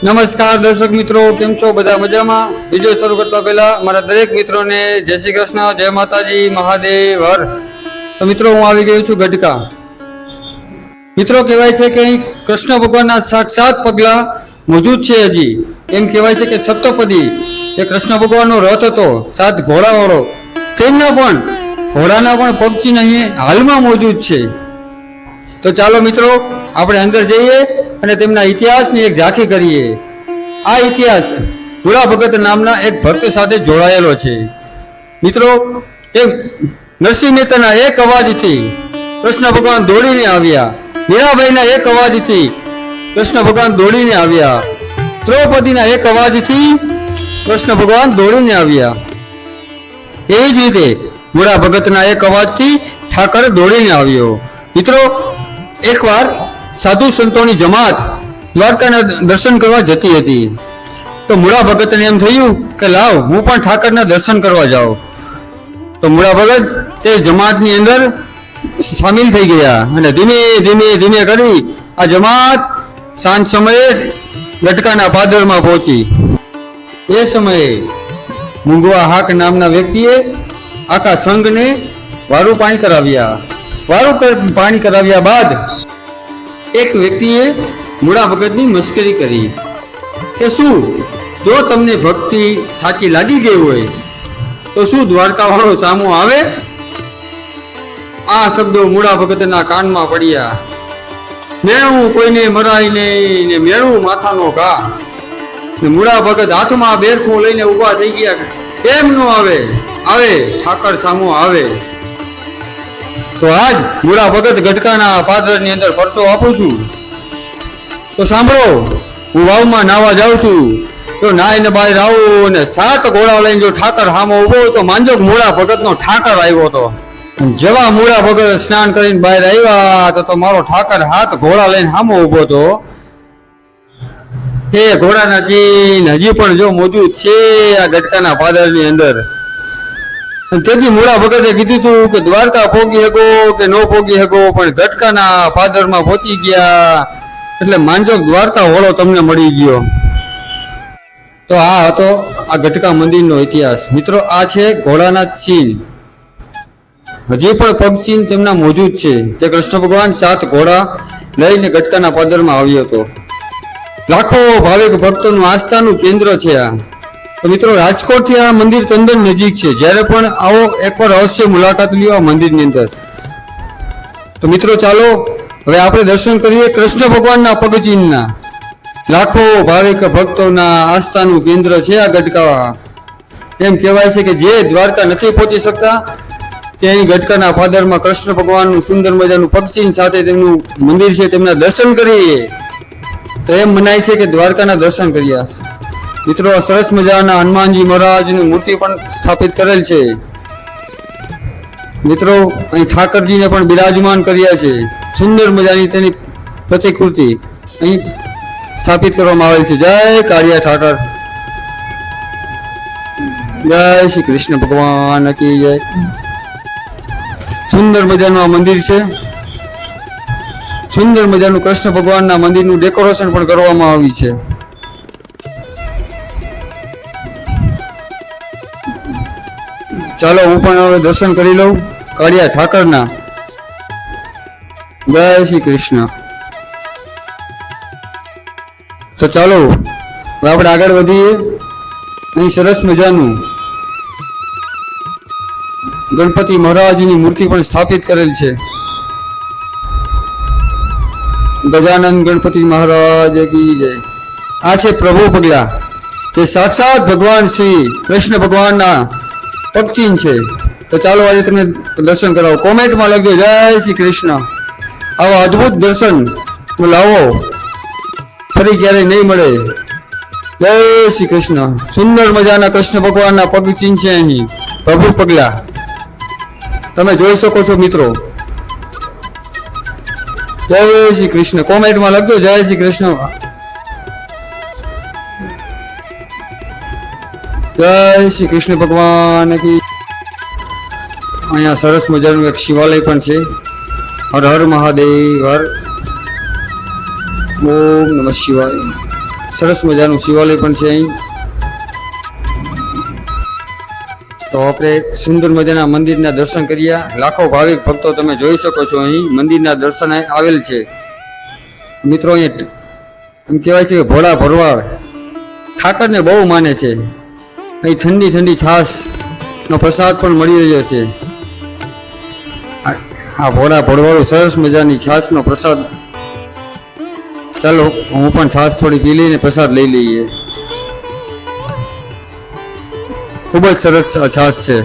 નમસ્કાર દર્શક મિત્રો, કેમ છો? બધા મજામાં? વિડીયો શરૂ કરતા પહેલા મારા દરેક મિત્રોને જય શ્રી કૃષ્ણ, જય માતાજી, મહાદેવ હર. તો મિત્રો, હું આવી ગયો છું ગઢકા. મિત્રો, કહેવાય છે કે અહીં કૃષ્ણ ભગવાનના સાક્ષાત પગલા મોજૂદ છે. હજી એમ કહેવાય છે કે સપ્તપદી એ કૃષ્ણ ભગવાનનો રથ હતો, 7 ઘોડાવાળો. તેમના પણ ઘોડાના પણ પગચિહ્ન અહીં હાલમાં મોજૂદ છે. તો ચાલો મિત્રો, આપણે અંદર જઈએ અને તેમના ઇતિહાસની એક ઝાંખી કરીએ. આ ઇતિહાસ ભોળા ભગત નામના એક ભક્ત સાથે જોડાયેલો છે. મિત્રો, એ નરસિંહ મહેતાના એક અવાજથી કૃષ્ણ ભગવાન દોડીને આવ્યા. મીરાબાઈના એક અવાજથી કૃષ્ણ ભગવાન દોડીને આવ્યા. દ્રૌપદીના એક અવાજથી કૃષ્ણ ભગવાન દોડીને આવ્યા. એવી જ રીતે ભોળા ભગતના એક અવાજથી ઠાકર દોડીને આવ્યો. મિત્રો, એકવાર સાધુ સંતોની જમાત દ્વારકાના દર્શન કરવા જતી હતી. તો મૂળા ભગતને એમ થયું કે લાવ હું પણ ઠાકરના દર્શન કરવા જાઉં. તો મૂળા ભગત તે જમાતની અંદર સામેલ થઈ ગયા અને ધીમે ધીમે ધીમે કરી આ જમાત સાંજ સમયે ગટકાના પાદરમાં પહોંચી. એ સમયે મૂંગવા હાક નામના વ્યક્તિએ આખા સંઘને વારું પાણી કરાવ્યા. વારું પાણી કરાવ્યા બાદ એક વ્યક્તિએ મૂળા ભગતની મશ્કરી કરી કે શું જો તમને ભક્તિ સાચી લાગી ગઈ હોય તો શું દ્વારકા વાળો સામો આવે? આ શબ્દો મૂળા ભગતના કાનમાં પડ્યા. મેળવું કોઈને મરાય નહીં ને મેળવું માથાનો ઘા. મૂળા ભગત હાથમાં બેરખું લઈને ઊભા થઈ ગયા. કેમ નો આવે? આવે, ઠાકર સામો આવે. તો આજ મૂળા ભગત ગઢકાના પાદરની અંદર પરચો આપું છું. તો સાંભળો, હું વાવમાં નાવા જાઉં છું. તો નાઈને બહાર આવું અને 7 ઘોડા લઈને જો ઠાકર સામો ઉભો હોય તો માનજો મૂળા ભગતનો ઠાકર આવ્યો હતો. જેવા મૂળા ભગત સ્નાન કરીને બહાર આવ્યા તો મારો ઠાકર 7 ઘોડા લઈને સામો ઉભો હતો. એ ઘોડાના ચિહ્ન હજી પણ જો મોજૂદ છે આ ગઢકાના પાદરની અંદર. તેથી મૂળા ભગતે કીધું હતું કે દ્વારકા પોગી શકો કે ન પોગી શકો, પણ ગઢકાના પાદરમાં પહોંચી ગયા એટલે માનજો દ્વારકા હોળો તમને મળી ગયો. તો આ હતો આ ગઢકા મંદિરનો ઇતિહાસ. મિત્રો, આ છે ઘોડાના ચિહ્ન. હજી પણ પગ ચિહ્ન તેમના મોજૂદ છે. તે કૃષ્ણ ભગવાન 7 ઘોડા લઈને ગઢકાના પાદરમાં આવ્યો હતો. લાખો ભાવિક ભક્તોનું આસ્થાનું કેન્દ્ર છે આ. તો મિત્રો, રાજકોટથી આ મંદિર તદ્દન નજીક છે. જ્યારે પણ આવો એકવાર અવશ્ય મુલાકાત લ્યો આ મંદિરની અંદર. તો મિત્રો, ચાલો હવે આપણે દર્શન કરીએ કૃષ્ણ ભગવાનના પગચિહ્નના. લાખો ભાવિક ભક્તોના આસ્થાનું કેન્દ્ર છે આ ગઢકા. એમ કહેવાય છે કે જે દ્વારકા નથી પહોંચી શકતા તે અહીં ગઢકાના પાદરમાં કૃષ્ણ ભગવાનનું સુંદર મજાનું પગચિહ્ન સાથે તેમનું મંદિર છે, તેમના દર્શન કરીએ તો એમ મનાય છે કે દ્વારકાના દર્શન કર્યા. મિત્રો, સરસ મજાના હનુમાનજી મહારાજની મૂર્તિ પણ સ્થાપિત કરેલ છે. મિત્રો, અહીં ઠાકરજીને પણ બિરાજમાન કર્યા છે. સુંદર મજાની તેની પ્રતિકૃતિ અહીં સ્થાપિત કરવામાં આવેલ છે. જય કાળિયા ઠાકર, જય શ્રી કૃષ્ણ ભગવાન કી જય. સુંદર મજાનું આ મંદિર છે. સુંદર મજાનું કૃષ્ણ ભગવાનના મંદિરનું ડેકોરેશન પણ કરવામાં આવ્યું છે. ચાલો હું પણ હવે દર્શન કરી લઉં કાળિયા ઠાકરના. જય શ્રી કૃષ્ણ. તો ચાલો હવે આપણે આગળ વધીએ. અહીં સરસ મજાનું ગણપતિ મહારાજની મૂર્તિ પણ સ્થાપિત કરેલ છે. ગજાનંદ ગણપતિ મહારાજ કી જય. આ છે પ્રભુ પગલા, જે સાક્ષાત ભગવાન શ્રી કૃષ્ણ ભગવાનના પગચિહ્ન છે. તો ચાલો આજે તમને દર્શન કરાવો. કોમેન્ટમાં લખજો જય શ્રી કૃષ્ણ. આવા અદ્ભુત દર્શન લાવો, ફરી ક્યારેય નહીં મળે. જય શ્રી કૃષ્ણ. સુંદર મજાના કૃષ્ણ ભગવાનના પગચિહ્ન છે અહીં પ્રભુ પગલા. તમે જોઈ શકો છો મિત્રો. જય શ્રી કૃષ્ણ. કોમેન્ટમાં લખજો જય શ્રી કૃષ્ણ. જય શ્રી કૃષ્ણ ભગવાન કી. અહીંયા સરસ મજાનું એક શિવાલય પણ છે. હર હર મહાદેવ હર. ઓમ નમઃ શિવાય. સરસ મજાનું શિવાલય પણ છે અહીં. તો આપણે સુંદર મજાના મંદિરના દર્શન કર્યા. લાખો ભાવિક ભક્તો તમે જોઈ શકો છો અહીં મંદિરના દર્શન આવેલ છે. મિત્રો અહીંયા એમ કહેવાય છે કે ભોળા ભરવાડ ઠાકરને બહુ માને છે. અહીં ઠંડી ઠંડી છાશનો પ્રસાદ પણ મળી રહ્યો છે. આ ભોળા ભરવાડું સરસ મજાની છાશનો પ્રસાદ. ચાલો હું પણ છાશ થોડી પી લઈને પ્રસાદ લઈ લઈએ. ખૂબ જ સરસ છાશ છે.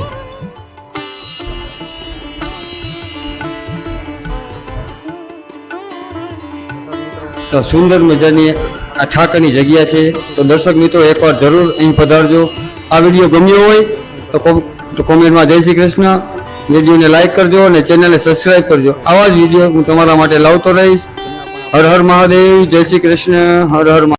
તો સુંદર મજાની આ ઠાકરની જગ્યા છે. તો દર્શક મિત્રો એકવાર જરૂર અહીં પધારજો. આ વિડીયો ગમ્યો હોય તો કોમેન્ટમાં જય શ્રી કૃષ્ણ. વિડીયોને લાઈક કરજો અને ચેનલને સબસ્ક્રાઈબ કરજો. આવા જ વિડીયો હું તમારા માટે લાવતો રહીશ. હર હર મહાદેવ. જય શ્રી કૃષ્ણ. હર હર મહાદેવ.